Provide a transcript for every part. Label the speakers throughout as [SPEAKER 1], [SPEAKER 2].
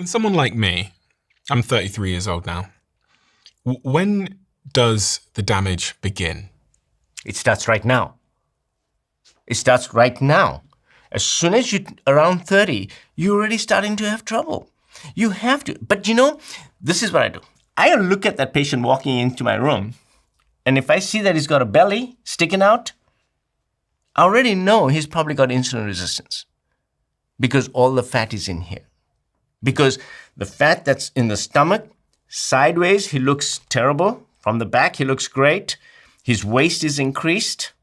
[SPEAKER 1] In someone like me, I'm 33 years old now. When does the damage begin?
[SPEAKER 2] It starts right now. It starts right now. As soon as you're around 30, you're already starting to have trouble. You have to. But this is what I do. I look at that patient walking into my room, and if I see that he's got a belly sticking out, I already know he's probably got insulin resistance because all the fat is in here. Because the fat that's in the stomach, sideways, he looks terrible. From the back, he looks great. His waist is increased.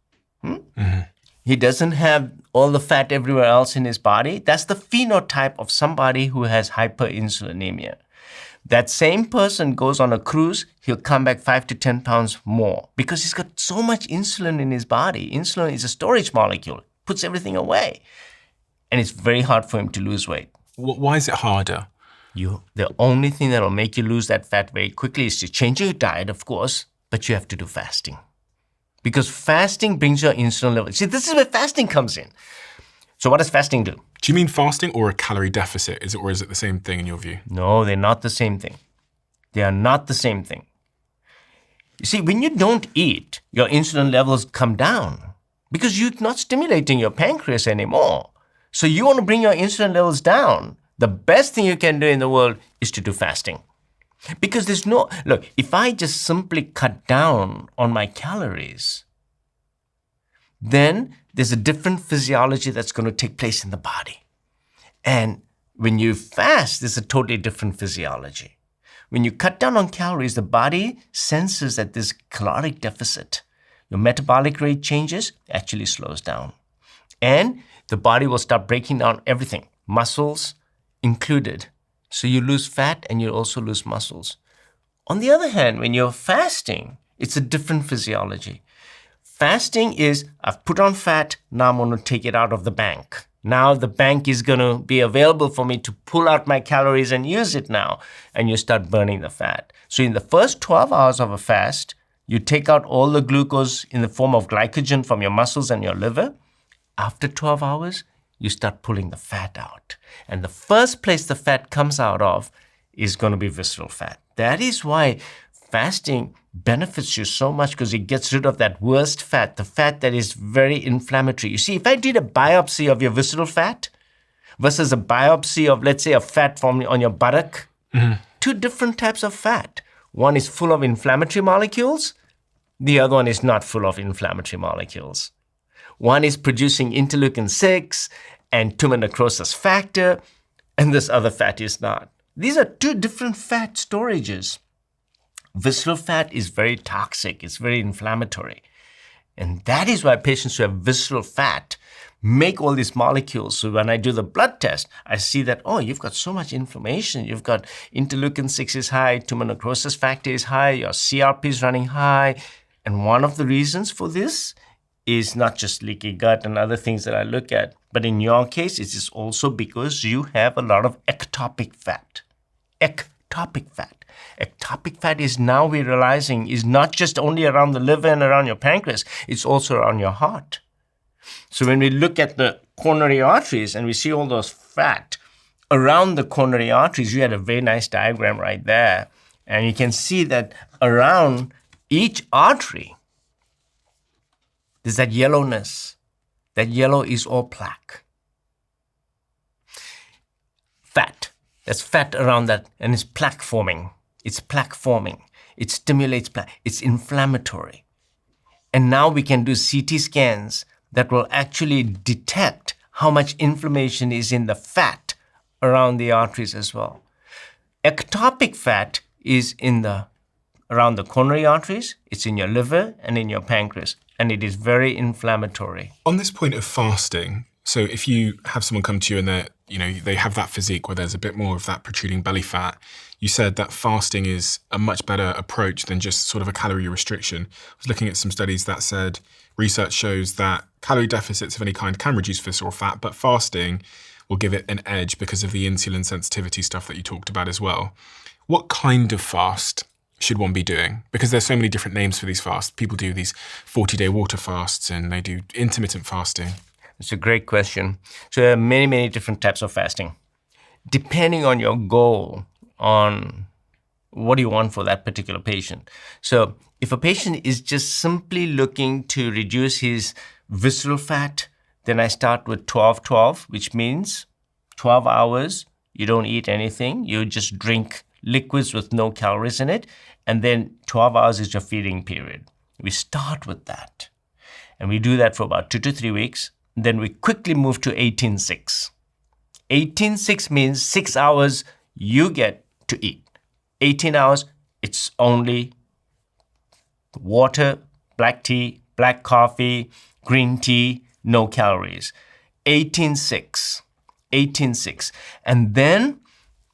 [SPEAKER 2] Mm-hmm. He doesn't have all the fat everywhere else in his body. That's the phenotype of somebody who has hyperinsulinemia. That same person goes on a cruise, he'll come back 5 to 10 pounds more because he's got so much insulin in his body. Insulin is a storage molecule, puts everything away. And it's very hard for him to lose weight.
[SPEAKER 1] Why is it harder?
[SPEAKER 2] The only thing that will make you lose that fat very quickly is to change your diet, of course, but you have to do fasting. Because fasting brings your insulin level. See, this is where fasting comes in. So what does fasting do?
[SPEAKER 1] Do you mean fasting or a calorie deficit? Or is it the same thing in your view?
[SPEAKER 2] No, they're not the same thing. They are not the same thing. You see, when you don't eat, your insulin levels come down because you're not stimulating your pancreas anymore. So you want to bring your insulin levels down. The best thing you can do in the world is to do fasting. Because look, if I just simply cut down on my calories, then there's a different physiology that's going to take place in the body. And when you fast, there's a totally different physiology. When you cut down on calories, the body senses that there's caloric deficit. Your metabolic rate changes, actually slows down. And the body will start breaking down everything, muscles included. So you lose fat and you also lose muscles. On the other hand, when you're fasting, it's a different physiology. Fasting is, I've put on fat, now I'm going to take it out of the bank. Now the bank is going to be available for me to pull out my calories and use it now. And you start burning the fat. So in the first 12 hours of a fast, you take out all the glucose in the form of glycogen from your muscles and your liver. After 12 hours, you start pulling the fat out. And the first place the fat comes out of is going to be visceral fat. That is why fasting benefits you so much, because it gets rid of that worst fat, the fat that is very inflammatory. You see, if I did a biopsy of your visceral fat versus a biopsy of, let's say, a fat on your buttock, two different types of fat. One is full of inflammatory molecules. The other one is not full of inflammatory molecules. One is producing interleukin-6 and tumor necrosis factor, and this other fat is not. These are two different fat storages. Visceral fat is very toxic. It's very inflammatory. And that is why patients who have visceral fat make all these molecules. So when I do the blood test, I see that, oh, you've got so much inflammation. You've got interleukin-6 is high, tumor necrosis factor is high, your CRP is running high. And one of the reasons for this is not just leaky gut and other things that I look at, but in your case, it is also because you have a lot of ectopic fat. Ectopic fat. Ectopic fat is, now we're realizing, is not just only around the liver and around your pancreas, it's also around your heart. So when we look at the coronary arteries and we see all those fat around the coronary arteries, you had a very nice diagram right there. And you can see that around each artery, there's that yellowness. That yellow is all plaque. Fat. There's fat around that, and it's plaque forming. It's plaque forming. It stimulates plaque. It's inflammatory. And now we can do CT scans that will actually detect how much inflammation is in the fat around the arteries as well. Ectopic fat is around the coronary arteries, it's in your liver and in your pancreas, and it is very inflammatory.
[SPEAKER 1] On this point of fasting, so if you have someone come to you and they have that physique where there's a bit more of that protruding belly fat, you said that fasting is a much better approach than just sort of a calorie restriction. I was looking at some studies that said research shows that calorie deficits of any kind can reduce visceral fat, but fasting will give it an edge because of the insulin sensitivity stuff that you talked about as well. What kind of fast should one be doing? Because there's so many different names for these fasts. People do these 40-day water fasts and they do intermittent fasting.
[SPEAKER 2] It's a great question. So there are many, many different types of fasting. depending on your goal, on what do you want for that particular patient. So if a patient is just simply looking to reduce his visceral fat, then I start with 12-12, which means 12 hours, you don't eat anything, you just drink liquids with no calories in it, and then 12 hours is your feeding period. We start with that. And we do that for about 2 to 3 weeks. Then we quickly move to 18-6. 18-6 means 6 hours you get to eat. 18 hours, it's only water, black tea, black coffee, green tea, no calories. 18-6. 18-6. And then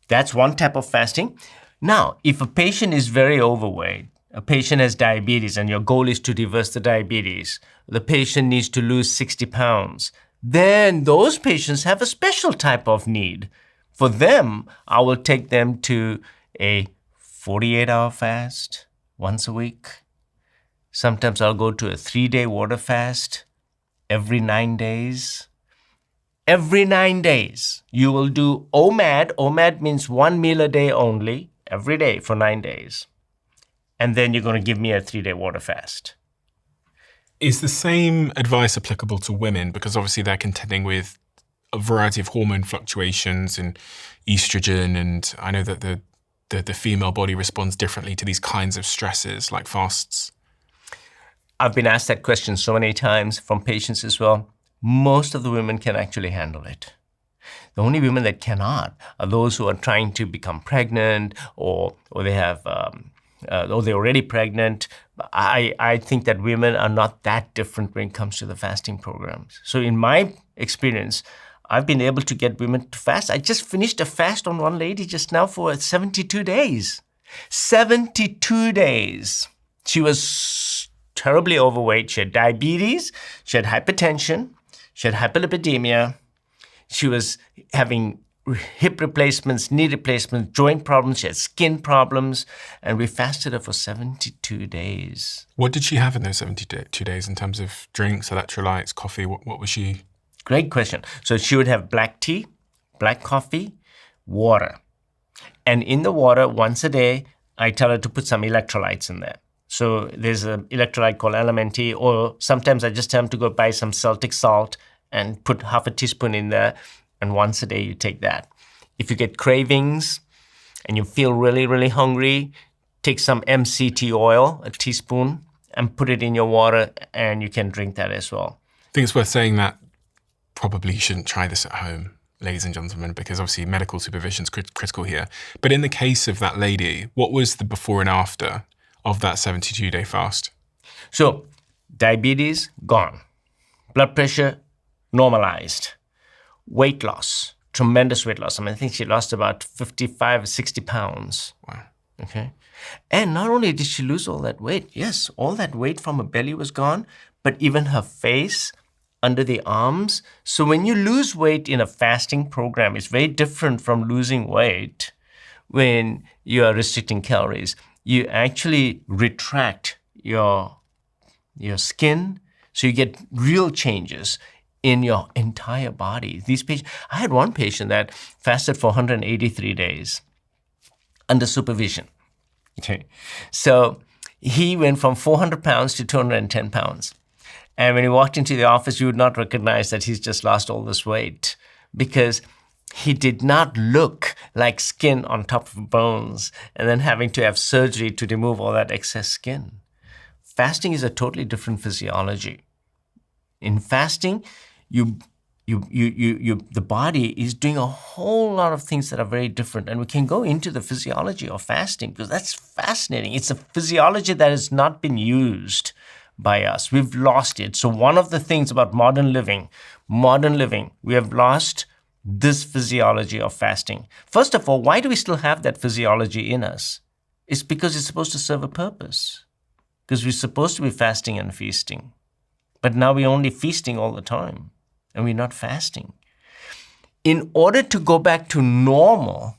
[SPEAKER 2] that's one type of fasting. Now, if a patient is very overweight, a patient has diabetes and your goal is to reverse the diabetes, the patient needs to lose 60 pounds, then those patients have a special type of need. For them, I will take them to a 48-hour fast once a week. Sometimes I'll go to a 3-day water fast every 9 days. Every 9 days, you will do OMAD. OMAD means 1 meal a day only, every day for 9 days. And then you're going to give me a 3-day water fast.
[SPEAKER 1] Is the same advice applicable to women? Because obviously they're contending with a variety of hormone fluctuations and estrogen, and I know that the female body responds differently to these kinds of stresses like fasts.
[SPEAKER 2] I've been asked that question so many times from patients as well. Most of the women can actually handle it. The only women that cannot are those who are trying to become pregnant or they have or they're already pregnant. I think that women are not that different when it comes to the fasting programs. So in my experience, I've been able to get women to fast. I just finished a fast on one lady just now for 72 days. 72 days. She was terribly overweight. She had diabetes. She had hypertension. She had hyperlipidemia. She was having hip replacements, knee replacements, joint problems. She had skin problems. And we fasted her for 72 days.
[SPEAKER 1] What did she have in those 72 days in terms of drinks, electrolytes, coffee? What was she?
[SPEAKER 2] Great question. So she would have black tea, black coffee, water. And in the water, once a day, I tell her to put some electrolytes in there. So there's an electrolyte called LMNT, or sometimes I just tell them to go buy some Celtic salt and put half a teaspoon in there, and once a day you take that. If you get cravings and you feel really, really hungry, take some MCT oil, a teaspoon, and put it in your water, and you can drink that as well.
[SPEAKER 1] I think it's worth saying that probably you shouldn't try this at home, ladies and gentlemen, because obviously medical supervision is critical here. But in the case of that lady, what was the before and after of that 72-day fast?
[SPEAKER 2] So diabetes, gone. Blood pressure, normalized. Weight loss, tremendous weight loss. I mean, I think she lost about 55 or 60 pounds.
[SPEAKER 1] Wow.
[SPEAKER 2] Okay. And not only did she lose all that weight, yes, all that weight from her belly was gone, but even her face, under the arms. So when you lose weight in a fasting program, it's very different from losing weight when you are restricting calories. You actually retract your skin, so you get real changes in your entire body. These patients, I had one patient that fasted for 183 days under supervision. Okay, so he went from 400 pounds to 210 pounds. And when he walked into the office, you would not recognize that he's just lost all this weight because he did not look like skin on top of bones and then having to have surgery to remove all that excess skin. Fasting is a totally different physiology. In fasting, the body is doing a whole lot of things that are very different. And we can go into the physiology of fasting because that's fascinating. It's a physiology that has not been used by us. We've lost it. So one of the things about modern living, we have lost this physiology of fasting. First of all, why do we still have that physiology in us? It's because it's supposed to serve a purpose. Because we're supposed to be fasting and feasting. But now we're only feasting all the time. And we're not fasting. In order to go back to normal,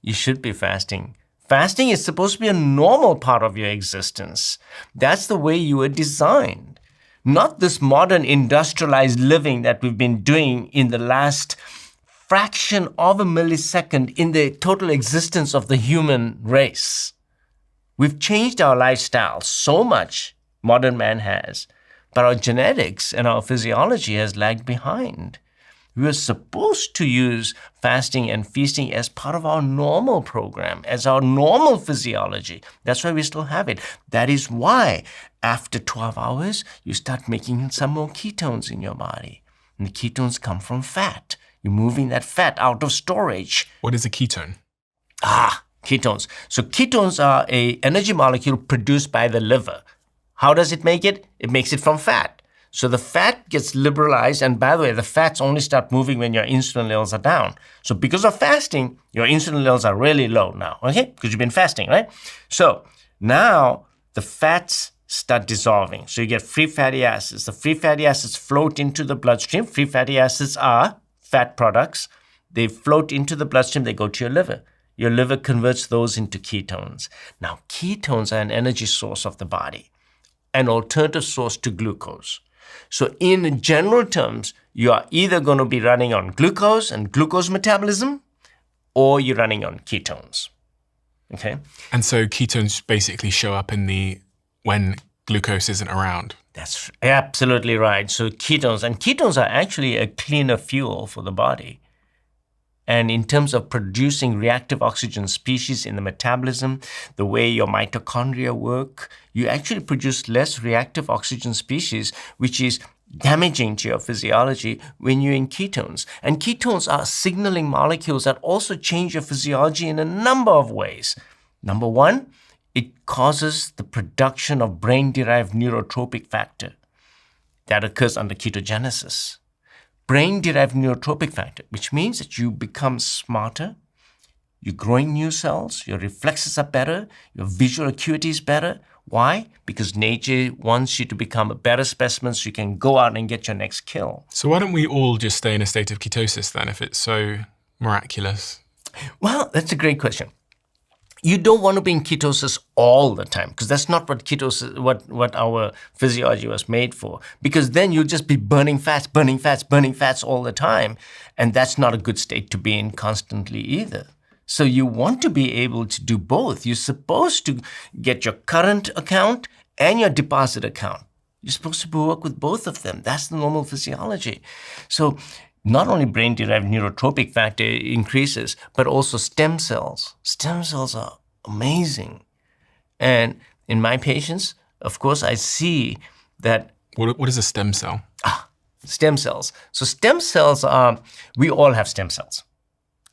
[SPEAKER 2] you should be fasting. Fasting is supposed to be a normal part of your existence. That's the way you were designed. Not this modern industrialized living that we've been doing in the last fraction of a millisecond in the total existence of the human race. We've changed our lifestyle so much, modern man has, but our genetics and our physiology has lagged behind. We were supposed to use fasting and feasting as part of our normal program, as our normal physiology. That's why we still have it. That is why after 12 hours, you start making some more ketones in your body. And the ketones come from fat. You're moving that fat out of storage.
[SPEAKER 1] What is a ketone?
[SPEAKER 2] Ketones. So ketones are an energy molecule produced by the liver. How does it make it? It makes it from fat. So the fat gets liberalized, and by the way, the fats only start moving when your insulin levels are down. So because of fasting, your insulin levels are really low now, okay? Because you've been fasting, right? So now the fats start dissolving. So you get free fatty acids. The free fatty acids float into the bloodstream. Free fatty acids are fat products. They float into the bloodstream. They go to your liver. Your liver converts those into ketones. Now, ketones are an energy source of the body, an alternative source to glucose. So in general terms, you are either going to be running on glucose and glucose metabolism, or you're running on ketones. Okay?
[SPEAKER 1] And so ketones basically show up when glucose isn't around.
[SPEAKER 2] That's absolutely right. So ketones are actually a cleaner fuel for the body. And in terms of producing reactive oxygen species in the metabolism, the way your mitochondria work, you actually produce less reactive oxygen species, which is damaging to your physiology when you're in ketones. And ketones are signaling molecules that also change your physiology in a number of ways. Number one, it causes the production of brain-derived neurotrophic factor that occurs under ketogenesis. Brain-derived neurotrophic factor, which means that you become smarter, you're growing new cells, your reflexes are better, your visual acuity is better. Why? Because nature wants you to become a better specimen so you can go out and get your next kill.
[SPEAKER 1] So why don't we all just stay in a state of ketosis then, if it's so miraculous?
[SPEAKER 2] Well, that's a great question. You don't want to be in ketosis all the time, because that's not what ketosis, what our physiology was made for. Because then you'll just be burning fats all the time. And that's not a good state to be in constantly either. So you want to be able to do both. You're supposed to get your current account and your deposit account. You're supposed to work with both of them. That's the normal physiology. So not only brain-derived neurotrophic factor increases, but also stem cells. Stem cells are amazing. And in my patients, of course, I see that...
[SPEAKER 1] What is a stem cell?
[SPEAKER 2] Stem cells. So stem cells are... We all have stem cells.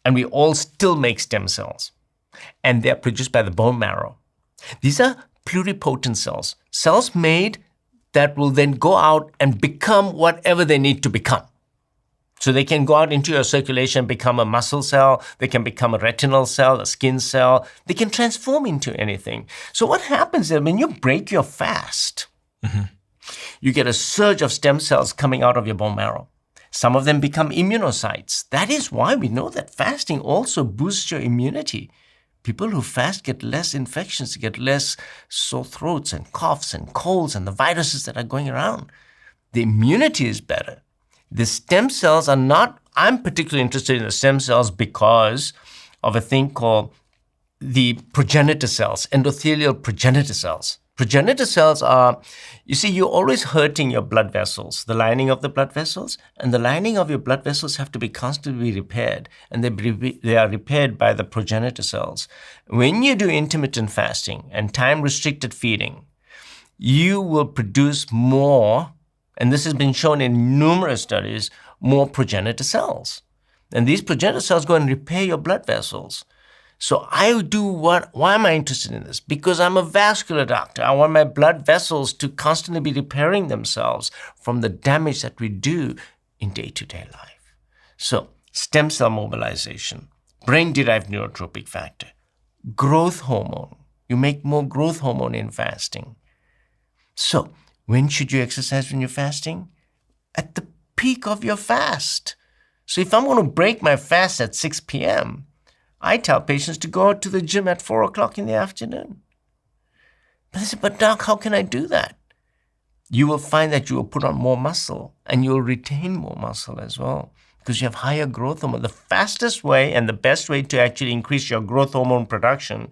[SPEAKER 2] And we all still make stem cells. And they're produced by the bone marrow. These are pluripotent cells. Cells made that will then go out and become whatever they need to become. So they can go out into your circulation, become a muscle cell, they can become a retinal cell, a skin cell, they can transform into anything. So what happens is when you break your fast, you get a surge of stem cells coming out of your bone marrow. Some of them become immunocytes. That is why we know that fasting also boosts your immunity. People who fast get less infections, get less sore throats and coughs and colds and the viruses that are going around. The immunity is better. The stem cells are not, I'm particularly interested in the stem cells because of a thing called the progenitor cells, endothelial progenitor cells. Progenitor cells are, you see, you're always hurting your blood vessels, the lining of the blood vessels, and the lining of your blood vessels have to be constantly repaired, and they are repaired by the progenitor cells. When you do intermittent fasting and time-restricted feeding, you will produce more, and this has been shown in numerous studies, more progenitor cells. And these progenitor cells go and repair your blood vessels. So why am I interested in this? Because I'm a vascular doctor. I want my blood vessels to constantly be repairing themselves from the damage that we do in day-to-day life. So stem cell mobilization, brain-derived neurotrophic factor, growth hormone. You make more growth hormone in fasting. So when should you exercise when you're fasting? At the peak of your fast. So if I'm going to break my fast at 6 p.m., I tell patients to go out to the gym at 4 o'clock in the afternoon. But they say, but doc, how can I do that? You will find that you will put on more muscle and you will retain more muscle as well. because you have higher growth hormone. The fastest way and the best way to actually increase your growth hormone production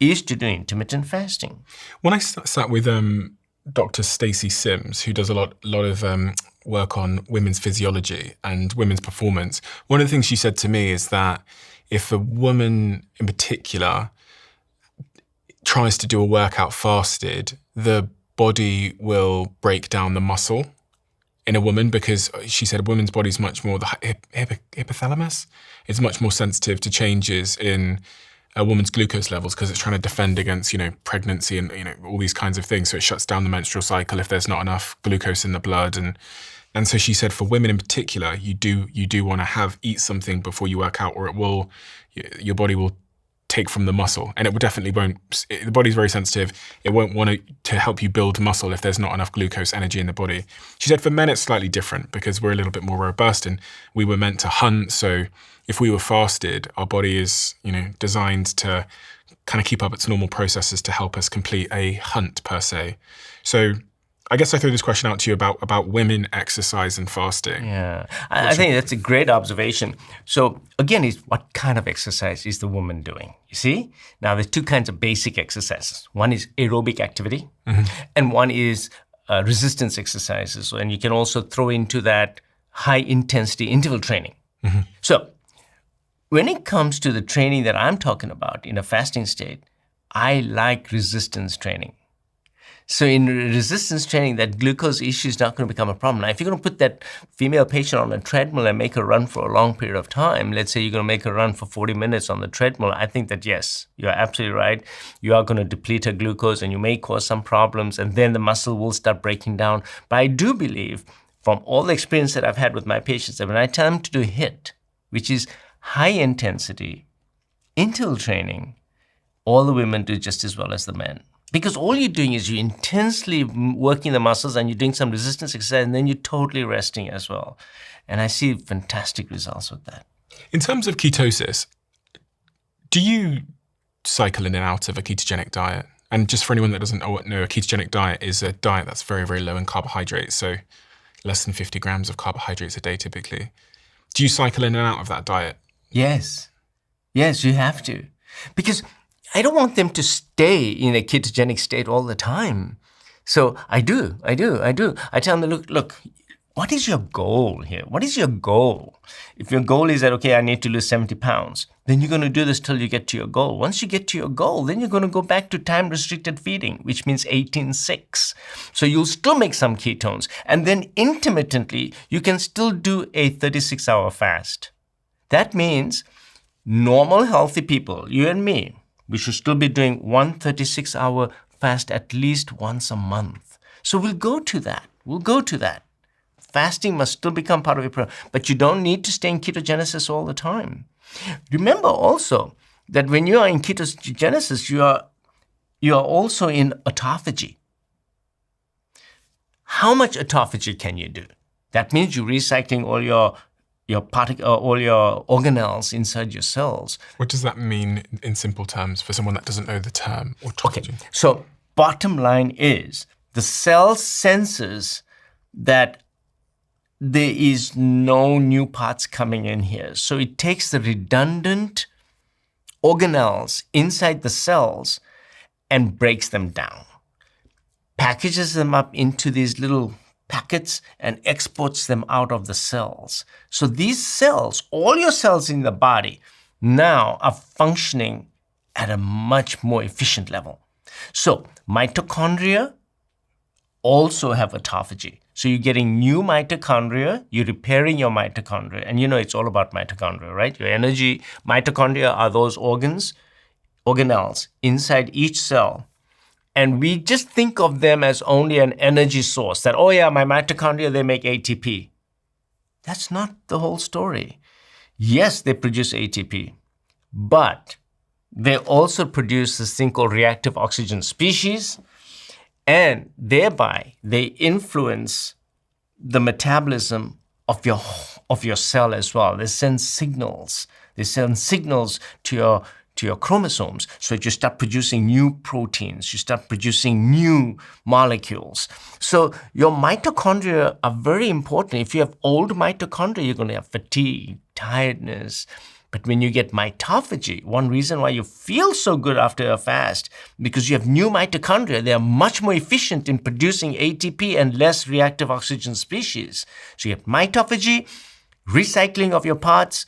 [SPEAKER 2] is to do intermittent fasting.
[SPEAKER 1] When I sat with Dr. Stacey Sims, who does a lot of work on women's physiology and women's performance, one of the things she said to me is that if a woman in particular tries to do a workout fasted, the body will break down the muscle in a woman, because she said a woman's body is much more, the hypothalamus is much more sensitive to changes in a woman's glucose levels, because it's trying to defend against, pregnancy and, all these kinds of things. So it shuts down the menstrual cycle if there's not enough glucose in the blood. And so she said for women in particular, you do want to eat something before you work out, or your body will take from the muscle, and it definitely won't. The body's very sensitive. It won't want to help you build muscle if there's not enough glucose energy in the body. She said for men it's slightly different, because we're a little bit more robust and we were meant to hunt. So if we were fasted, our body is, designed to kind of keep up its normal processes to help us complete a hunt per se. So I guess I throw this question out to you about women exercise and fasting.
[SPEAKER 2] Yeah, I think that's a great observation. So again, is what kind of exercise is the woman doing? You see? Now there's two kinds of basic exercises. One is aerobic activity, and one is resistance exercises. And you can also throw into that high intensity interval training. So when it comes to the training that I'm talking about in a fasting state, I like resistance training. So in resistance training, that glucose issue is not going to become a problem. Now, if you're going to put that female patient on a treadmill and make her run for a long period of time, let's say you're going to make her run for 40 minutes on the treadmill, I think that, yes, you're absolutely right. You are going to deplete her glucose and you may cause some problems, and then the muscle will start breaking down. But I do believe, from all the experience that I've had with my patients, that when I tell them to do HIIT, which is high intensity interval training, all the women do just as well as the men. Because all you're doing is you're intensely working the muscles and you're doing some resistance exercise, and then you're totally resting as well. And I see fantastic results with that.
[SPEAKER 1] In terms of ketosis, do you cycle in and out of a ketogenic diet? And just for anyone that doesn't know, a ketogenic diet is a diet that's very, very low in carbohydrates, so less than 50 grams of carbohydrates a day typically. Do you cycle in and out of that diet?
[SPEAKER 2] Yes. Yes, you have to. Because I don't want them to stay in a ketogenic state all the time. So I do. I tell them, look, what is your goal here? What is your goal? If your goal is that, okay, I need to lose 70 pounds, then you're going to do this till you get to your goal. Once you get to your goal, then you're going to go back to time-restricted feeding, which means 18-6. So you'll still make some ketones. And then intermittently, you can still do a 36-hour fast. That means normal, healthy people, you and me, we should still be doing one 36-hour fast at least once a month. So we'll go to that. Fasting must still become part of your program, but you don't need to stay in ketogenesis all the time. Remember also that when you are in ketogenesis, you are also in autophagy. How much autophagy can you do? That means you're recycling all your organelles inside your cells.
[SPEAKER 1] What does that mean in simple terms for someone that doesn't know the term autophagy?
[SPEAKER 2] Okay, so bottom line is the cell senses that there is no new parts coming in here. So it takes the redundant organelles inside the cells and breaks them down, packages them up into these little packets and exports them out of the cells. So these cells, all your cells in the body, now are functioning at a much more efficient level. So mitochondria also have autophagy. So you're getting new mitochondria, you're repairing your mitochondria. And it's all about mitochondria, right? Your energy, mitochondria are those organelles inside each cell. And we just think of them as only an energy source, that, oh yeah, my mitochondria, they make ATP. That's not the whole story. Yes, they produce ATP, but they also produce this thing called reactive oxygen species, and thereby they influence the metabolism of your cell as well. They send signals. They send signals to to your chromosomes so that you start producing new proteins, you start producing new molecules. So your mitochondria are very important. If you have old mitochondria, you're going to have fatigue, tiredness. But when you get mitophagy, one reason why you feel so good after a fast, because you have new mitochondria, they are much more efficient in producing ATP and less reactive oxygen species. So you have mitophagy, recycling of your parts,